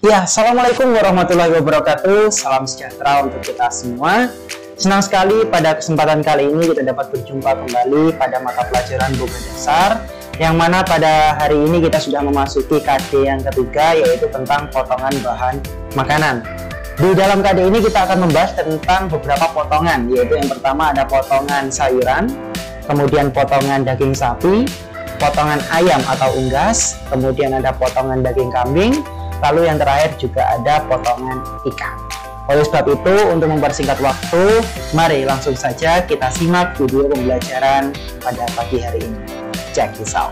Ya, Assalamualaikum warahmatullahi wabarakatuh. Salam sejahtera untuk kita semua. Senang sekali pada kesempatan kali ini kita dapat berjumpa kembali pada mata pelajaran Boga Dasar, yang mana pada hari ini kita sudah memasuki KD yang ketiga, yaitu tentang potongan bahan makanan. Di dalam KD ini kita akan membahas tentang beberapa potongan, yaitu yang pertama ada potongan sayuran, kemudian potongan daging sapi, potongan ayam atau unggas, kemudian ada potongan daging kambing, lalu yang terakhir juga ada potongan ikan. Oleh sebab itu, untuk mempersingkat waktu, mari langsung saja kita simak video pembelajaran pada pagi hari ini. Check this out.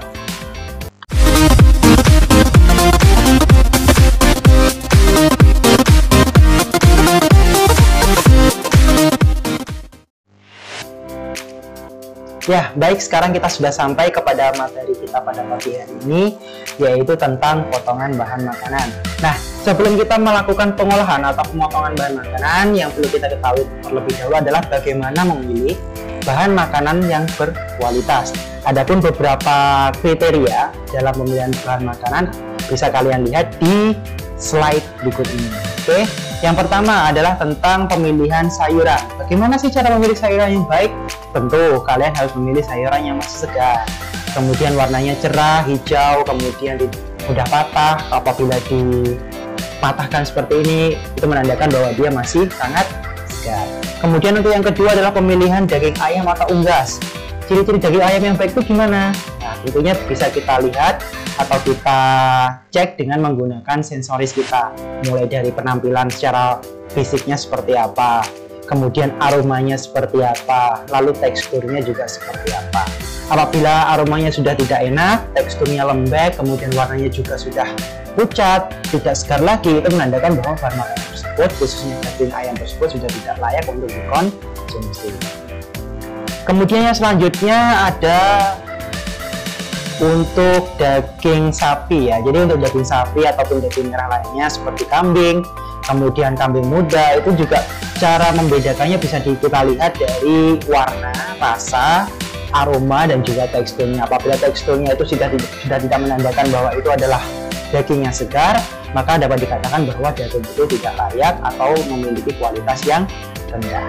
Ya, baik, sekarang kita sudah sampai kepada materi kita pada pagi hari ini, yaitu tentang potongan bahan makanan. Nah, sebelum kita melakukan pengolahan atau pemotongan bahan makanan, yang perlu kita ketahui terlebih dahulu adalah bagaimana memilih bahan makanan yang berkualitas. Adapun beberapa kriteria dalam pemilihan bahan makanan bisa kalian lihat di slide berikut ini. Oke, yang pertama adalah tentang pemilihan sayuran. Bagaimana sih cara memilih sayuran yang baik? Tentu kalian harus memilih sayuran yang masih segar, kemudian warnanya cerah, hijau, kemudian mudah patah. Apabila dipatahkan seperti ini, itu menandakan bahwa dia masih sangat segar. Kemudian untuk yang kedua adalah pemilihan daging ayam atau unggas. Ciri-ciri daging ayam yang baik itu gimana? Nah, tentunya bisa kita lihat atau kita cek dengan menggunakan sensoris kita, mulai dari penampilan secara fisiknya seperti apa, kemudian aromanya seperti apa, lalu teksturnya juga seperti apa. Apabila aromanya sudah tidak enak, teksturnya lembek, kemudian warnanya juga sudah pucat, tidak segar lagi, itu menandakan bahwa bahan makanan tersebut, khususnya daging ayam tersebut, sudah tidak layak untuk dikonsumsi. Kemudian yang selanjutnya ada untuk daging sapi ya. Jadi untuk daging sapi ataupun daging merah lainnya seperti kambing, kemudian kambing muda, itu juga cara membedakannya bisa kita lihat dari warna, rasa, aroma, dan juga teksturnya. Apabila teksturnya itu sudah tidak menandakan bahwa itu adalah daging yang segar, maka dapat dikatakan bahwa daging itu tidak layak atau memiliki kualitas yang rendah.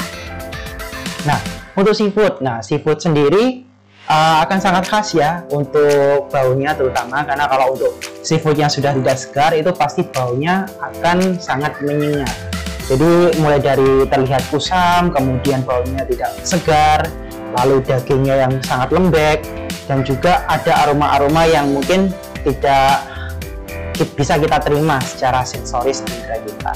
Nah, untuk seafood, seafood sendiri akan sangat khas ya untuk baunya, terutama karena kalau untuk seafood yang sudah tidak segar itu pasti baunya akan sangat menyengat. Jadi mulai dari terlihat kusam, kemudian baunya tidak segar, lalu dagingnya yang sangat lembek, dan juga ada aroma-aroma yang mungkin tidak bisa kita terima secara sensoris indera kita.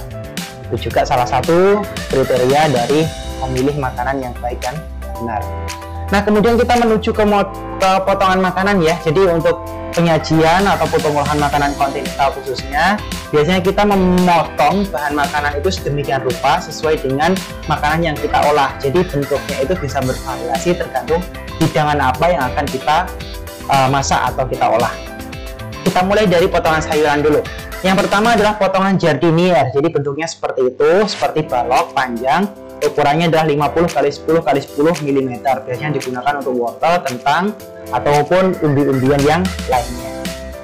Itu juga salah satu kriteria dari memilih makanan yang baik dan benar. Nah, kemudian kita menuju ke potongan makanan ya. Jadi untuk penyajian atau pengolahan makanan kontinental khususnya, biasanya kita memotong bahan makanan itu sedemikian rupa sesuai dengan makanan yang kita olah. Jadi bentuknya itu bisa bervariasi tergantung hidangan apa yang akan kita masak atau kita olah. Kita mulai dari potongan sayuran dulu. Yang pertama adalah potongan jardinier. Jadi bentuknya seperti itu, seperti balok panjang. Ukurannya adalah 50 x 10 x 10 mm. Biasanya digunakan untuk wortel, kentang, ataupun umbi-umbian yang lainnya.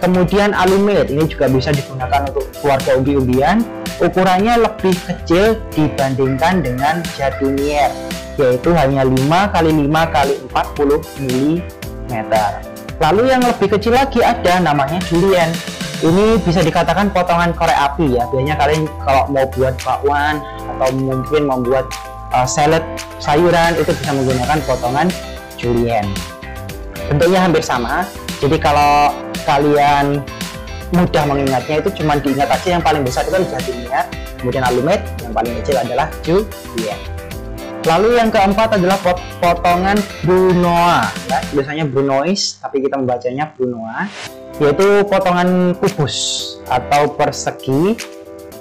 Kemudian alumir, ini juga bisa digunakan untuk keluarga umbi-umbian. Ukurannya lebih kecil dibandingkan dengan jardinier, yaitu hanya 5 x 5 x 40 mm. Lalu yang lebih kecil lagi ada namanya julienne. Ini bisa dikatakan potongan korek api ya. Biasanya kalian kalau mau buat bakwan atau mungkin membuat salad sayuran itu bisa menggunakan potongan julienne. Bentuknya hampir sama. Jadi kalau kalian mudah mengingatnya, itu cuma diingat aja yang paling besar itu kan jardinier, kemudian alumir, yang paling kecil adalah julienne. Lalu yang keempat adalah potongan brunoise ya. Biasanya brunoise, tapi kita membacanya brunoise, yaitu potongan kubus atau persegi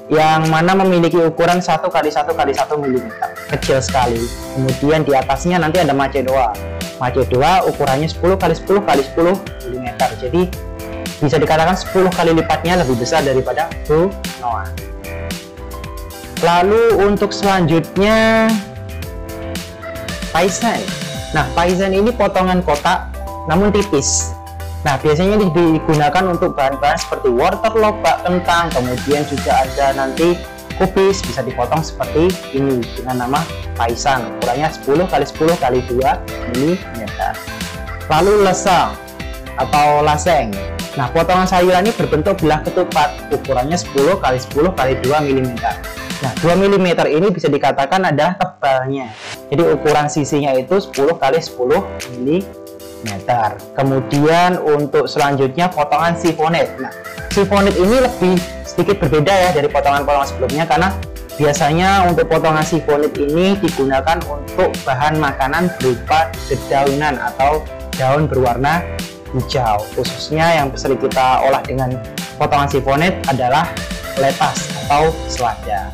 yang mana memiliki ukuran 1 x 1 x 1 mm, kecil sekali. Kemudian di atasnya nanti ada macedoa. Macedoa ukurannya 10 x 10 x 10 mm. Jadi bisa dikatakan 10 kali lipatnya lebih besar daripada brunoise. Lalu untuk selanjutnya paisan. Nah, paisan ini potongan kotak namun tipis. Nah, biasanya ini digunakan untuk bahan-bahan seperti wortel, lobak, kentang, kemudian juga ada nanti kubis, bisa dipotong seperti ini dengan nama paisan, ukurannya 10 x 10 x 2 mm. Lalu lesang atau laseng. Nah, potongan sayuran ini berbentuk belah ketupat, ukurannya 10 x 10 x 2 mm. Nah, 2 mm ini bisa dikatakan ada tebalnya. Jadi ukuran sisinya itu 10 x 10 mm. Kemudian untuk selanjutnya potongan sifonet. Nah, sifonet ini lebih sedikit berbeda ya dari potongan-potongan sebelumnya, karena biasanya untuk potongan sifonet ini digunakan untuk bahan makanan berupa dedaunan atau daun berwarna hijau. Khususnya yang sering kita olah dengan potongan sifonet adalah letas atau selada.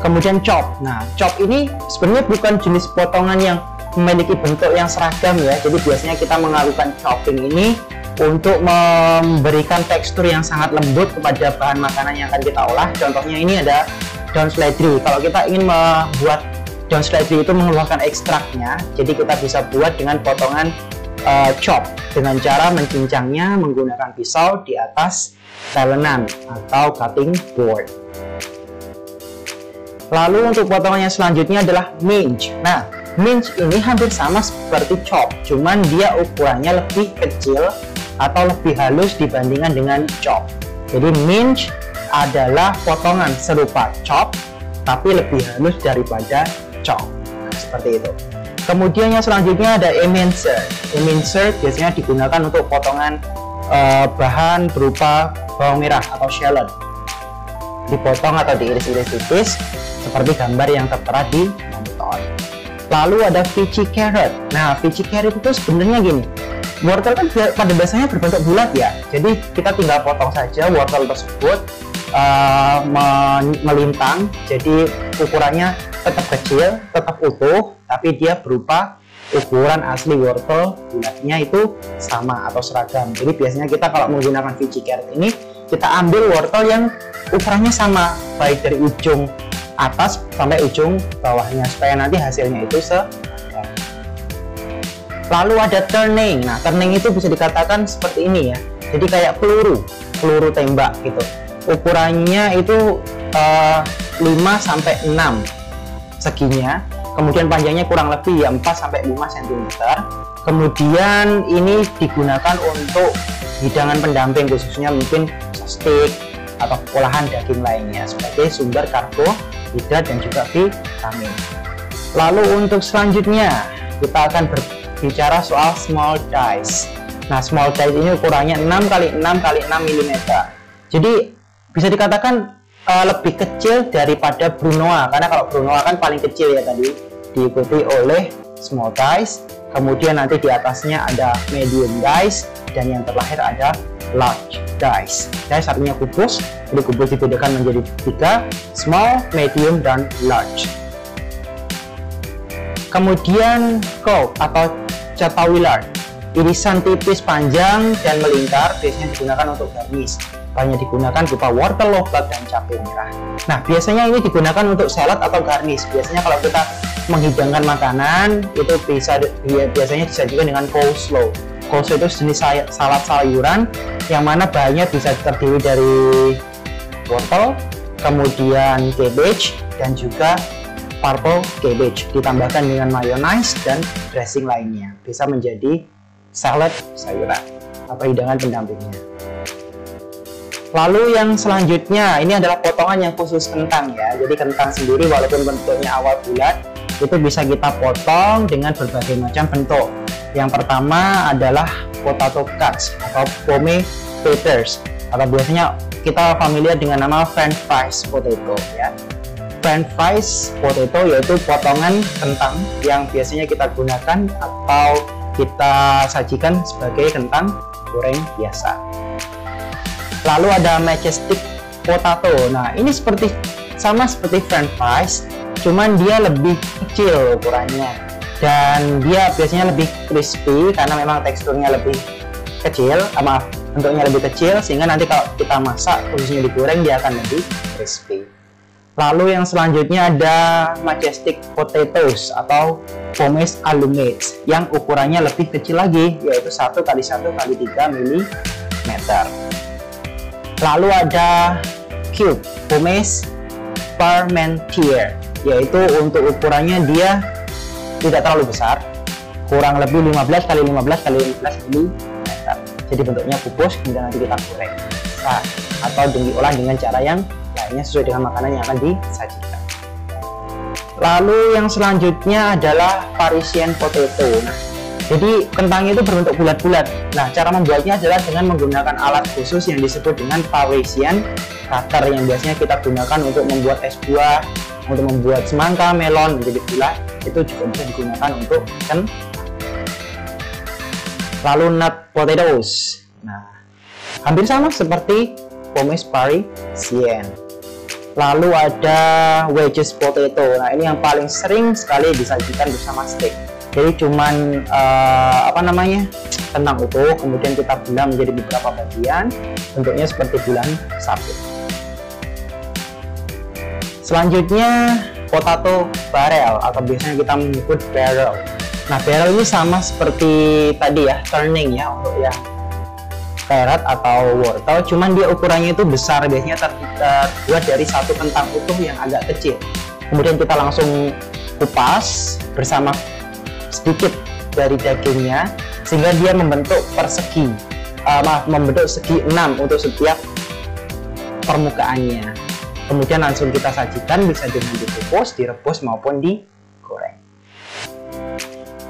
Kemudian chop. Nah, chop ini sebenarnya bukan jenis potongan yang memiliki bentuk yang seragam ya. Jadi biasanya kita melakukan chopping ini untuk memberikan tekstur yang sangat lembut kepada bahan makanan yang akan kita olah. Contohnya ini ada daun seledri. Kalau kita ingin membuat daun seledri itu mengeluarkan ekstraknya, jadi kita bisa buat dengan potongan chop dengan cara mencincangnya menggunakan pisau di atas talenan atau cutting board. Lalu untuk potongan yang selanjutnya adalah mince. Nah, mince ini hampir sama seperti chop, cuman dia ukurannya lebih kecil atau lebih halus dibandingkan dengan chop. Jadi mince adalah potongan serupa chop tapi lebih halus daripada chop. Nah, seperti itu. Kemudian yang selanjutnya ada emincer. Emincer biasanya digunakan untuk potongan bahan berupa bawang merah atau shallot. Dipotong atau diiris-iris tipis seperti gambar yang tertera di monitor. Lalu ada Vichy carrot. Nah, Vichy carrot itu sebenarnya gini, wortel kan pada dasarnya berbentuk bulat ya, jadi kita tinggal potong saja wortel tersebut melintang, jadi ukurannya tetap kecil, tetap utuh, tapi dia berupa ukuran asli wortel bulatnya itu sama atau seragam. Jadi biasanya kita kalau menggunakan Vichy carrot ini, kita ambil wortel yang ukurannya sama, baik dari ujung atas sampai ujung bawahnya, supaya nanti hasilnya itu sama. Lalu ada turning. Nah, turning itu bisa dikatakan seperti ini ya, jadi kayak peluru tembak gitu. Ukurannya itu 5 sampai 6 seginya, kemudian panjangnya kurang lebih ya 4 sampai 5 cm. Kemudian ini digunakan untuk hidangan pendamping, khususnya mungkin steak atau olahan daging lainnya sebagai sumber karbohidrat dan juga vitamin. Lalu untuk selanjutnya kita akan berbicara soal small dice. Nah, small dice ini ukurannya 6 x 6 x 6 mm. Jadi bisa dikatakan lebih kecil daripada Brunoise, karena kalau Brunoise kan paling kecil ya tadi, diikuti oleh small dice. Kemudian nanti di atasnya ada medium dice, dan yang terakhir ada large dice. Dice artinya kubus, jadi kubus dibedakan menjadi 3, small, medium, dan large. Kemudian curve atau chatawillard, irisan tipis panjang dan melingkar, biasanya digunakan untuk garnish. Banyak digunakan berupa wortel, lobak, dan cabai merah. Nah, biasanya ini digunakan untuk salad atau garnish. Biasanya kalau kita menghidangkan makanan itu biasanya disajikan dengan coleslaw. Coleslaw itu jenis salad sayuran yang mana bahannya bisa terdiri dari wortel, kemudian cabbage, dan juga purple cabbage, ditambahkan dengan mayonnaise dan dressing lainnya. Bisa menjadi salad sayuran atau hidangan pendampingnya. Lalu yang selanjutnya ini adalah potongan yang khusus kentang ya. Jadi kentang sendiri walaupun bentuknya awal bulat, itu bisa kita potong dengan berbagai macam bentuk. Yang pertama adalah potato cuts atau pomme fritters, atau biasanya kita familiar dengan nama French fries potato ya. French fries potato yaitu potongan kentang yang biasanya kita gunakan atau kita sajikan sebagai kentang goreng biasa. Lalu ada majestic potato. Nah, ini sama seperti French fries, cuman dia lebih kecil ukurannya, dan dia biasanya lebih crispy karena memang teksturnya lebih kecil, bentuknya lebih kecil, sehingga nanti kalau kita masak khususnya digoreng dia akan lebih crispy. Lalu yang selanjutnya ada majestic potatoes atau pomes alumates yang ukurannya lebih kecil lagi, yaitu 1 x 1 x 3 mm. Lalu ada cube pomes parmentier, yaitu untuk ukurannya dia tidak terlalu besar, kurang lebih 15 x 15 x 15 mm. Jadi bentuknya kubus, kemudian nanti kita goreng atau diolah dengan cara yang lainnya sesuai dengan makanan yang akan disajikan. Lalu yang selanjutnya adalah Parisian potato. Nah, jadi kentangnya itu berbentuk bulat-bulat. Nah, cara membuatnya adalah dengan menggunakan alat khusus yang disebut dengan Parisian cutter, yang biasanya kita gunakan untuk membuat es buah, untuk membuat semangka, melon menjadi bulat. Itu juga bisa digunakan untuk kentang. Lalu nut potatoes. Nah, hampir sama seperti pomes Parisian. Lalu ada wedges potato. Nah, ini yang paling sering sekali disajikan bersama steak. Jadi cuman kentang utuh, kemudian kita belah menjadi beberapa bagian, bentuknya seperti bulan sabit. Selanjutnya potato barrel atau biasanya kita menyebut barrel. Nah, barrel ini sama seperti tadi ya, turning ya, untuk yang carrot atau wortel, cuman dia ukurannya itu besar, biasanya terbuat dari satu kentang utuh yang agak kecil. Kemudian kita langsung kupas bersama sedikit dari dagingnya sehingga dia membentuk persegi, membentuk segi 6 untuk setiap permukaannya. Kemudian langsung kita sajikan, bisa dengan dikukus, direbus maupun digoreng.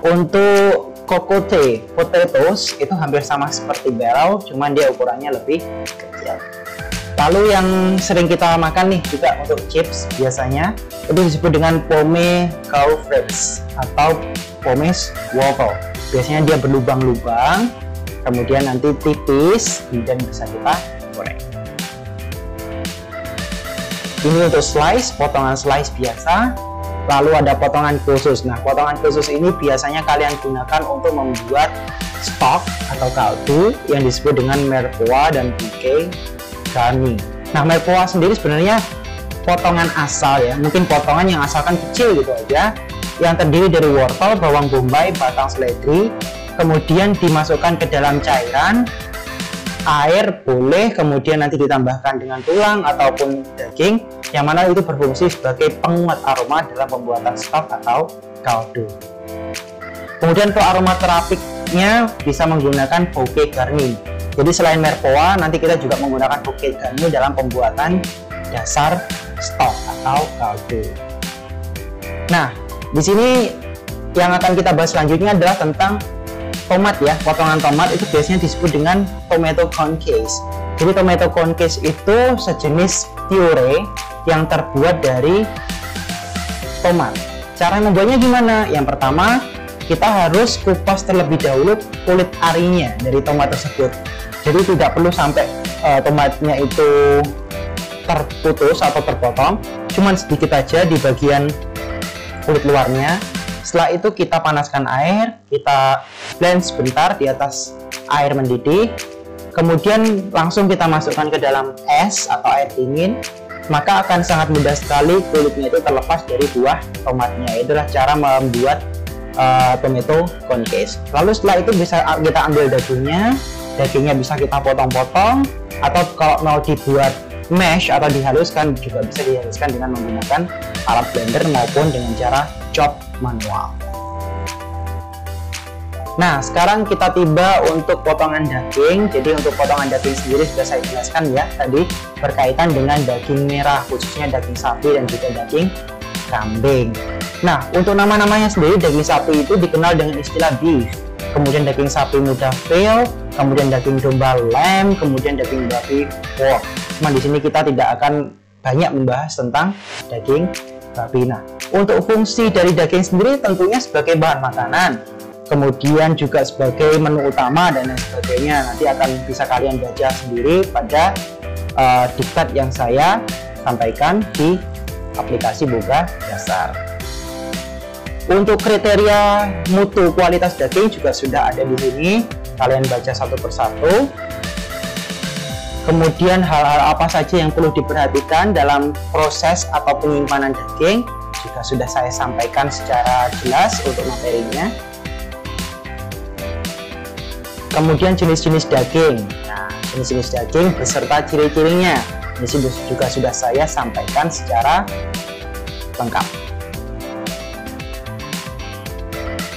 Untuk cocotte potatoes itu hampir sama seperti barrel, cuman dia ukurannya lebih kecil. Lalu yang sering kita makan nih juga untuk chips biasanya itu disebut dengan pomme cauliflower atau pomes waffle. Biasanya dia berlubang-lubang, kemudian nanti tipis dan bisa kita goreng. Ini untuk slice, potongan slice biasa. Lalu ada potongan khusus. Nah, potongan khusus ini biasanya kalian gunakan untuk membuat stok atau kaldu yang disebut dengan merpois dan bouquet garni. Nah, merpois sendiri sebenarnya potongan asal ya, mungkin potongan yang asalkan kecil gitu aja, yang terdiri dari wortel, bawang bombay, batang seledri, kemudian dimasukkan ke dalam cairan, air boleh, kemudian nanti ditambahkan dengan tulang ataupun daging, yang mana itu berfungsi sebagai penguat aroma dalam pembuatan stok atau kaldu. Kemudian untuk aroma terapiknya bisa menggunakan bouquet garni. Jadi selain merpois, nanti kita juga menggunakan bouquet garni dalam pembuatan dasar stok atau kaldu. Nah, di sini yang akan kita bahas selanjutnya adalah tentang tomat ya. Potongan tomat itu biasanya disebut dengan tomato concasse. Jadi tomato concasse itu sejenis puree yang terbuat dari tomat. Cara membuatnya gimana? Yang pertama, kita harus kupas terlebih dahulu kulit arinya dari tomat tersebut. Jadi tidak perlu sampai tomatnya itu terputus atau terpotong, cuman sedikit aja di bagian kulit luarnya. Setelah itu kita panaskan air, kita blend sebentar di atas air mendidih, kemudian langsung kita masukkan ke dalam es atau air dingin, maka akan sangat mudah sekali kulitnya itu terlepas dari buah tomatnya. Itulah cara membuat tomato concasse. Lalu setelah itu bisa kita ambil dagingnya bisa kita potong-potong, atau kalau mau dibuat mash atau dihaluskan juga bisa dihaluskan dengan menggunakan alat blender maupun dengan cara chop manual. Nah, sekarang kita tiba untuk potongan daging. Jadi untuk potongan daging sendiri sudah saya jelaskan ya tadi, berkaitan dengan daging merah, khususnya daging sapi dan juga daging kambing. Nah, untuk nama-namanya sendiri, daging sapi itu dikenal dengan istilah beef, kemudian daging sapi muda veal, kemudian daging domba lamb, kemudian daging babi pork. Cuma di sini kita tidak akan banyak membahas tentang daging babi. Nah, untuk fungsi dari daging sendiri tentunya sebagai bahan makanan, kemudian juga sebagai menu utama dan lain sebagainya. Nanti akan bisa kalian baca sendiri pada diktat yang saya sampaikan di aplikasi Boga Dasar. Untuk kriteria mutu kualitas daging juga sudah ada di sini, kalian baca satu persatu. Kemudian hal-hal apa saja yang perlu diperhatikan dalam proses atau penyimpanan daging juga sudah saya sampaikan secara jelas untuk materinya. Kemudian jenis-jenis daging. Nah, jenis-jenis daging beserta ciri-cirinya ini juga sudah saya sampaikan secara lengkap.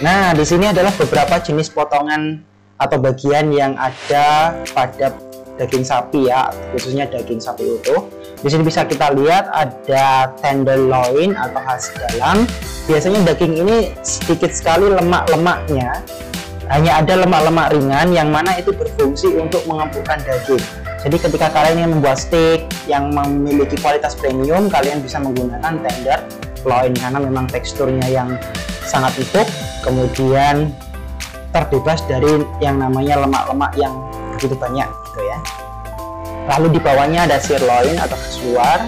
Nah, di sini adalah beberapa jenis potongan atau bagian yang ada pada daging sapi ya, khususnya daging sapi utuh. Di sini bisa kita lihat ada tenderloin atau khas dalam. Biasanya daging ini sedikit sekali lemak-lemaknya, hanya ada lemak-lemak ringan yang mana itu berfungsi untuk mengempurkan daging. Jadi ketika kalian ingin membuat steak yang memiliki kualitas premium, kalian bisa menggunakan tenderloin karena memang teksturnya yang sangat empuk, kemudian terbebas dari yang namanya lemak-lemak yang begitu banyak gitu ya. Lalu di bawahnya ada sirloin atau khas luar,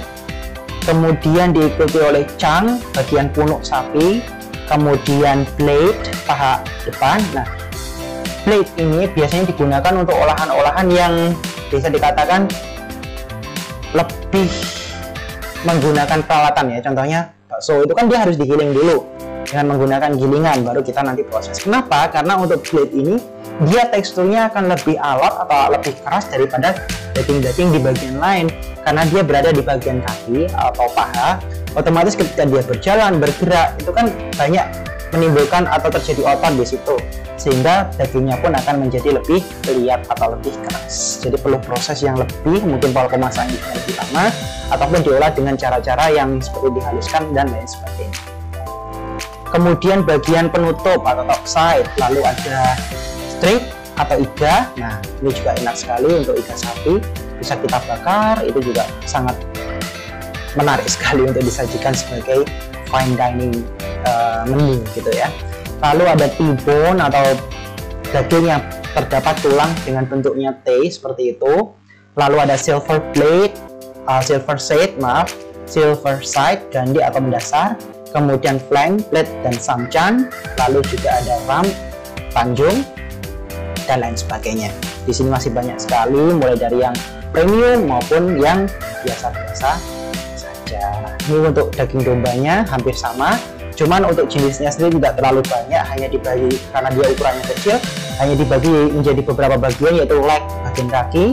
kemudian diikuti oleh chunk bagian punuk sapi, kemudian blade paha depan. Nah, blade ini biasanya digunakan untuk olahan-olahan yang bisa dikatakan lebih menggunakan peralatan ya. Contohnya bakso itu kan dia harus digiling dulu dengan menggunakan gilingan, baru kita nanti proses. Kenapa? Karena untuk blade ini dia teksturnya akan lebih alot atau lebih keras daripada daging-daging di bagian lain, karena dia berada di bagian kaki atau paha. Otomatis ketika dia berjalan, bergerak, itu kan banyak menimbulkan atau terjadi otot di situ, sehingga dagingnya pun akan menjadi lebih liat atau lebih keras. Jadi perlu proses yang lebih, mungkin pola pemasakan yang lebih lama, ataupun diolah dengan cara-cara yang seperti dihaluskan dan lain sebagainya. Kemudian bagian penutup atau top side, lalu ada strip atau iga. Nah, ini juga enak sekali untuk iga sapi, bisa kita bakar, itu juga sangat menarik sekali untuk disajikan sebagai fine dining menu gitu ya. Lalu ada T-bone atau daging yang terdapat tulang dengan bentuknya T seperti itu. Lalu ada silver blade, silver side gandhi atau mendasar, kemudian flank blade dan samcan, lalu juga ada rump, tanjung, dan lain sebagainya. Di sini masih banyak sekali, mulai dari yang premium maupun yang biasa-biasa saja. Ini untuk daging dombanya hampir sama, cuman untuk jenisnya sendiri tidak terlalu banyak, hanya dibagi karena dia ukurannya kecil, hanya dibagi menjadi beberapa bagian, yaitu leg bagian kaki,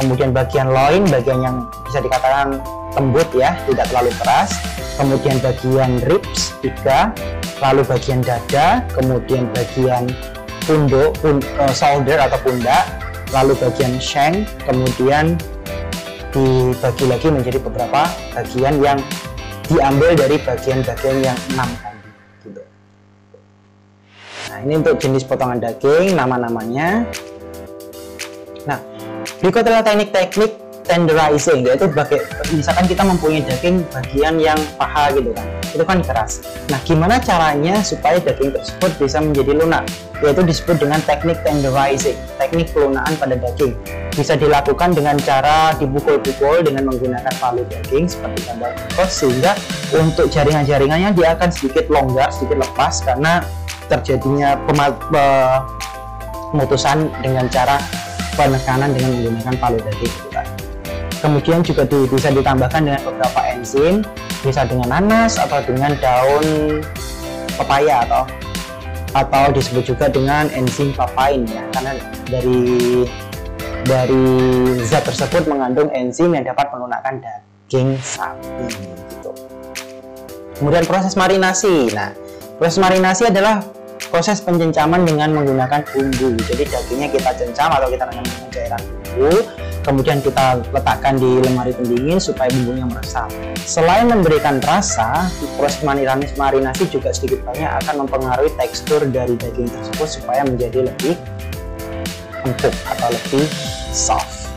kemudian bagian loin, bagian yang bisa dikatakan lembut ya, tidak terlalu keras, kemudian bagian ribs 3, lalu bagian dada, kemudian bagian shoulder atau pundak, lalu bagian shank, kemudian dibagi lagi menjadi beberapa bagian yang diambil dari bagian-bagian yang 6 tadi gitu. Nah, ini untuk jenis potongan daging, nama-namanya. Nah, berikut adalah teknik-teknik tenderizing, yaitu misalkan kita mempunyai daging bagian yang paha gitu kan, itu kan keras. Nah, gimana caranya supaya daging tersebut bisa menjadi lunak, yaitu disebut dengan teknik tenderizing, teknik pelunaan pada daging. Bisa dilakukan dengan cara dipukul-pukul dengan menggunakan palu daging seperti gambar berikut, sehingga untuk jaringan-jaringannya dia akan sedikit longgar, sedikit lepas karena terjadinya pemutusan dengan cara penekanan dengan menggunakan palu daging gitu kan. Kemudian juga bisa ditambahkan dengan beberapa enzim, bisa dengan nanas atau dengan daun pepaya atau disebut juga dengan enzim papain ya, karena dari zat tersebut mengandung enzim yang dapat melunakkan daging sapi gitu. Kemudian proses marinasi. Nah, proses marinasi adalah proses pencencaman dengan menggunakan bumbu. Jadi dagingnya kita cencam atau kita rendam dengan cairan bumbu, kemudian kita letakkan di lemari pendingin supaya bumbunya meresap. Selain memberikan rasa, proses marinasi juga sedikit banyak akan mempengaruhi tekstur dari daging tersebut supaya menjadi lebih empuk atau lebih soft.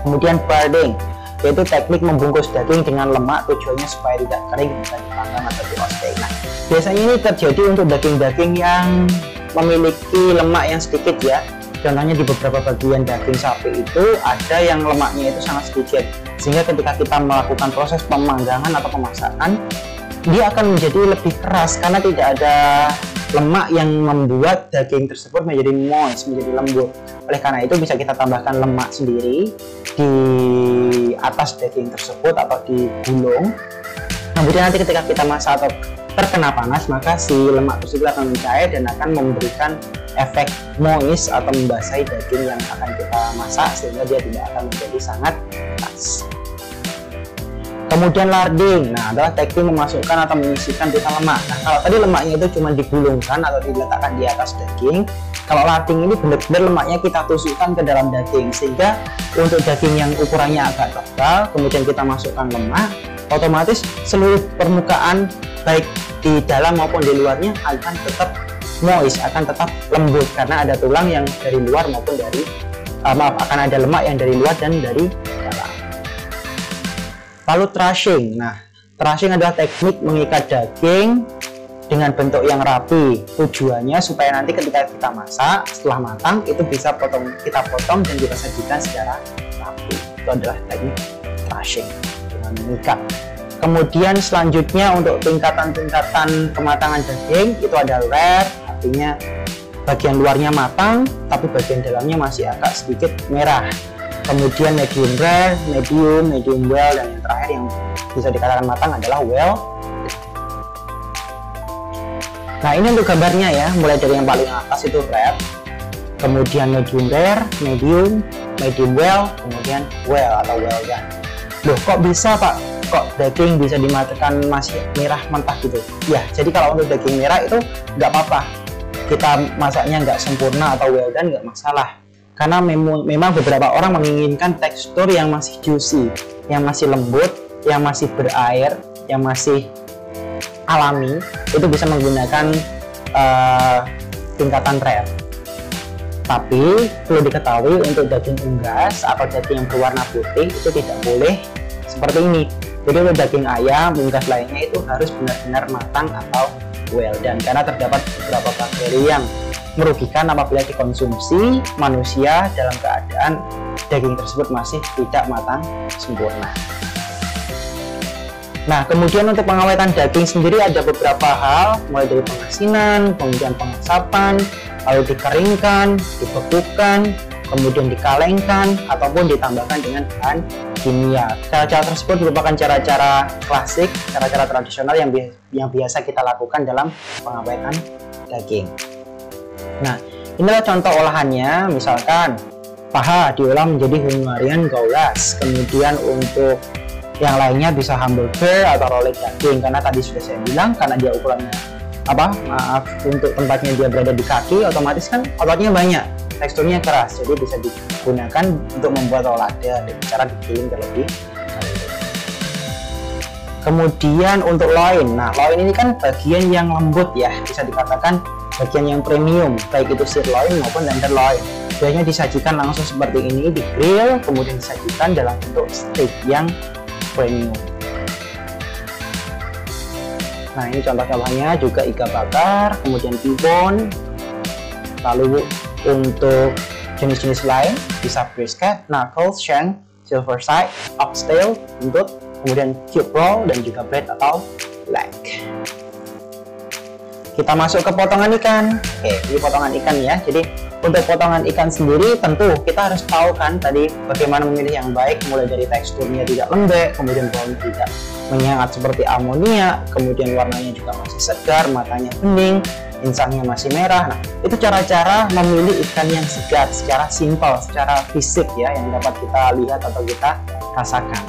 Kemudian birding, yaitu teknik membungkus daging dengan lemak, tujuannya supaya tidak kering ketika dipanggang atau di roasting. Nah, biasanya ini terjadi untuk daging-daging yang memiliki lemak yang sedikit ya. Contohnya di beberapa bagian daging sapi itu ada yang lemaknya itu sangat sedikit, sehingga ketika kita melakukan proses pemanggangan atau pemasakan, dia akan menjadi lebih keras karena tidak ada lemak yang membuat daging tersebut menjadi moist, menjadi lembut. Oleh karena itu bisa kita tambahkan lemak sendiri di atas daging tersebut atau di gulung. Kemudian nanti ketika kita masak atau terkena panas, maka si lemak tersebut akan mencair dan akan memberikan efek moist atau membasahi daging yang akan kita masak, sehingga dia tidak akan menjadi sangat keras. Kemudian larding, nah adalah teknik memasukkan atau menyisihkan pita lemak. Nah kalau tadi lemaknya itu cuma digulungkan atau diletakkan di atas daging, kalau larding ini benar-benar lemaknya kita tusukkan ke dalam daging, sehingga untuk daging yang ukurannya agak tebal, kemudian kita masukkan lemak, otomatis seluruh permukaan baik di dalam maupun di luarnya akan tetap moist, akan tetap lembut karena ada tulang yang dari luar maupun dari akan ada lemak yang dari luar dan dari dalam. Lalu trussing. Nah, trussing adalah teknik mengikat daging dengan bentuk yang rapi. Tujuannya supaya nanti ketika kita masak setelah matang itu bisa kita potong dan kita sajikan secara rapi. Itu adalah teknik trussing dengan mengikat. Kemudian selanjutnya untuk tingkatan-tingkatan kematangan daging itu ada rare, artinya bagian luarnya matang tapi bagian dalamnya masih agak sedikit merah. Kemudian medium rare, medium well, dan yang terakhir yang bisa dikatakan matang adalah well. Nah ini untuk gambarnya ya, mulai dari yang paling atas itu rare, kemudian medium rare, medium well, kemudian well atau well done. Loh kok bisa Pak? Kok daging bisa dimakan masih merah mentah gitu? Ya, jadi kalau untuk daging merah itu nggak apa-apa, kita masaknya nggak sempurna atau well done nggak masalah. Karena memang beberapa orang menginginkan tekstur yang masih juicy, yang masih lembut, yang masih berair, yang masih alami, itu bisa menggunakan tingkatan rare. Tapi perlu diketahui untuk daging unggas atau daging yang berwarna putih itu tidak boleh seperti ini. Jadi untuk daging ayam, unggas lainnya itu harus benar-benar matang atau well done, karena terdapat beberapa bakteri yang merugikan apabila dikonsumsi manusia dalam keadaan daging tersebut masih tidak matang sempurna. Nah, kemudian untuk pengawetan daging sendiri ada beberapa hal, mulai dari pengasinan, kemudian pengasapan, lalu dikeringkan, dibekukan, kemudian dikalengkan, ataupun ditambahkan dengan bahan kimia. Cara-cara tersebut merupakan cara-cara klasik, cara-cara tradisional yang biasa kita lakukan dalam pengawetan daging. Nah, inilah contoh olahannya. Misalkan paha diolah menjadi Hungarian Goulas, kemudian untuk yang lainnya bisa hamburger atau rolling daging, karena tadi sudah saya bilang karena dia ukurannya untuk tempatnya dia berada di kaki, otomatis kan ototnya banyak, teksturnya keras, jadi bisa digunakan untuk membuat rolade dengan cara digiling terlebih dahulu. Kemudian untuk loin, nah loin ini kan bagian yang lembut ya, bisa dikatakan bagian yang premium, baik itu sirloin maupun tenderloin. Biasanya disajikan langsung seperti ini di grill, kemudian disajikan dalam bentuk steak yang premium. Nah ini contoh-contohnya juga iga bakar, kemudian T-bone. Lalu untuk jenis-jenis lain bisa brisket, knuckle, shank, silver side, oxtail, buntut, kemudian cube roll, dan juga bread atau leg. Kita masuk ke potongan ikan. Oke, ini potongan ikan ya. Jadi untuk potongan ikan sendiri tentu kita harus tahu kan tadi bagaimana memilih yang baik, mulai dari teksturnya tidak lembek, kemudian baunya tidak menyengat seperti amonia, kemudian warnanya juga masih segar, matanya bening, insangnya masih merah. Nah, itu cara-cara memilih ikan yang segar secara simpel, secara fisik ya, yang dapat kita lihat atau kita rasakan.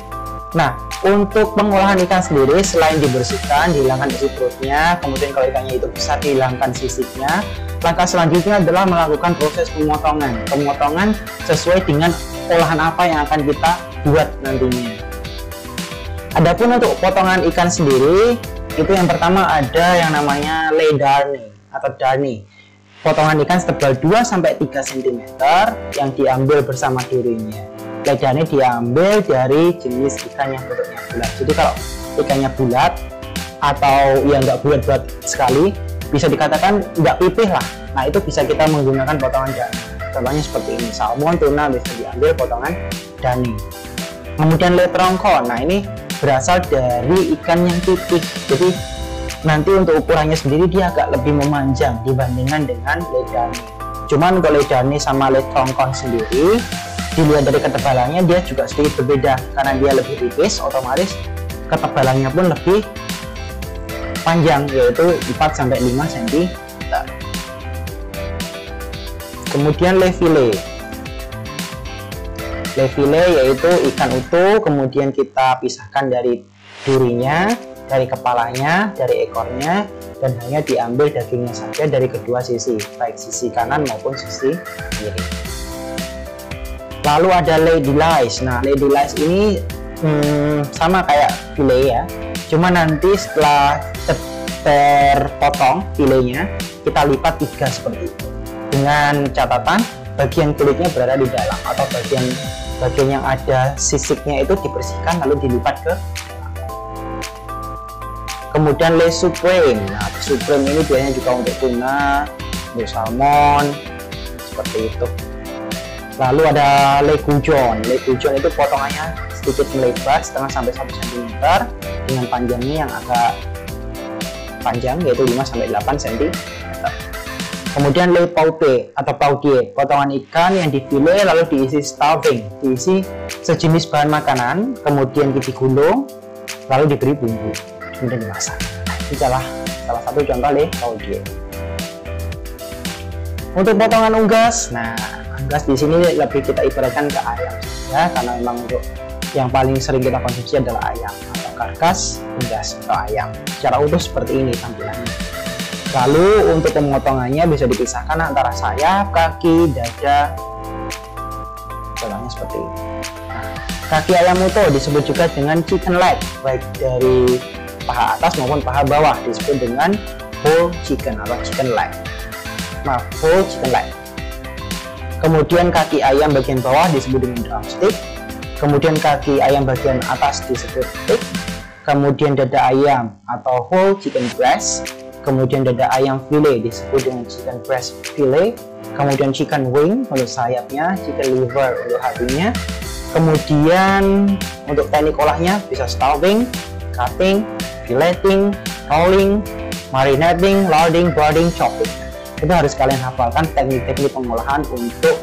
Nah, untuk pengolahan ikan sendiri, selain dibersihkan, dihilangkan isi perutnya, kemudian kalau ikannya itu besar, dihilangkan sisiknya, langkah selanjutnya adalah melakukan proses pemotongan. Pemotongan sesuai dengan olahan apa yang akan kita buat nantinya. Adapun untuk potongan ikan sendiri, itu yang pertama ada yang namanya le darnie atau darnie. Potongan ikan setebal 2-3 cm yang diambil bersama durinya. Le darnie diambil dari jenis ikan yang bentuknya bulat. Jadi kalau ikannya bulat atau ya nggak bulat-bulat sekali, bisa dikatakan nggak pipih lah. Nah itu bisa kita menggunakan potongan darnie. Contohnya seperti ini, salmon, tuna bisa diambil potongan darnie. Kemudian le tronco, nah ini berasal dari ikan yang pipih. Jadi nanti untuk ukurannya sendiri dia agak lebih memanjang dibandingkan dengan ledane. Cuman untuk ledane sama led tongkon sendiri, dilihat dari ketebalannya dia juga sedikit berbeda, karena dia lebih tipis, otomatis ketebalannya pun lebih panjang, yaitu 4-5 cm. Kemudian le filet. Le filet yaitu ikan utuh, kemudian kita pisahkan dari durinya, dari kepalanya, dari ekornya, dan hanya diambil dagingnya saja dari kedua sisi, baik sisi kanan maupun sisi kiri. Lalu ada lady lice. Nah, lady lice ini sama kayak filet ya, cuma nanti setelah terpotong filetnya, kita lipat 3 seperti itu, dengan catatan bagian kulitnya berada di dalam, atau bagian yang ada sisiknya itu dibersihkan lalu dilipat ke dalam. Kemudian le supreme. Nah, supreme ini biasanya juga untuk tuna, untuk salmon, seperti itu. Lalu ada le goujon. Le goujon itu potongannya sedikit melebar, setengah sampai 1 cm, dengan panjangnya yang agak panjang, yaitu 5-8 cm. Kemudian le paute atau paudie, potongan ikan yang difile lalu diisi stuffing, diisi sejenis bahan makanan, kemudian digulung, lalu diberi bumbu, kemudian dimasak. Ini salah satu contoh le paudie. Untuk potongan unggas, nah unggas di sini lebih kita ibaratkan ke ayam ya, karena memang untuk yang paling sering kita konsumsi adalah ayam, atau karkas unggas atau ayam. Secara utuh seperti ini tampilannya. Lalu untuk pemotongannya bisa dipisahkan antara sayap, kaki, dada, potongannya seperti ini. Nah, kaki ayam utuh disebut juga dengan chicken leg, baik dari paha atas maupun paha bawah disebut dengan whole chicken atau chicken leg. Maaf, whole chicken leg. Kemudian kaki ayam bagian bawah disebut dengan drumstick. Kemudian kaki ayam bagian atas disebut stick. Kemudian dada ayam atau whole chicken breast. Kemudian dada ayam filet disebut dengan chicken breast filet. Kemudian chicken wing untuk sayapnya, chicken liver untuk hatinya. Kemudian untuk teknik olahnya bisa stuffing, cutting, filleting, rolling, marinating, larding, broiling, chopping. Itu harus kalian hafalkan teknik-teknik pengolahan untuk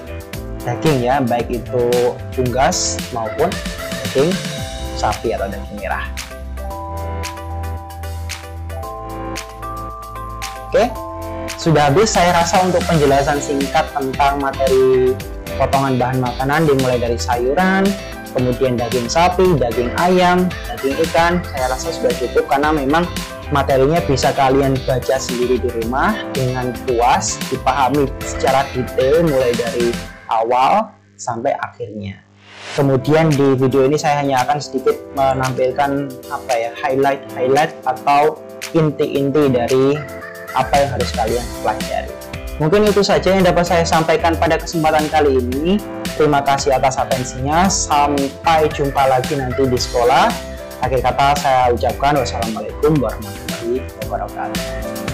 daging ya, baik itu unggas maupun daging sapi atau daging merah. Oke, sudah habis saya rasa untuk penjelasan singkat tentang materi potongan bahan makanan, dimulai dari sayuran, kemudian daging sapi, daging ayam, daging ikan. Saya rasa sudah cukup karena memang materinya bisa kalian baca sendiri di rumah dengan puas, dipahami secara detail mulai dari awal sampai akhirnya. Kemudian di video ini saya hanya akan sedikit menampilkan highlight atau inti-inti dari apa yang harus kalian pelajari. Mungkin itu saja yang dapat saya sampaikan pada kesempatan kali ini. Terima kasih atas atensinya. Sampai jumpa lagi nanti di sekolah. Akhir kata saya ucapkan wassalamualaikum warahmatullahi wabarakatuh.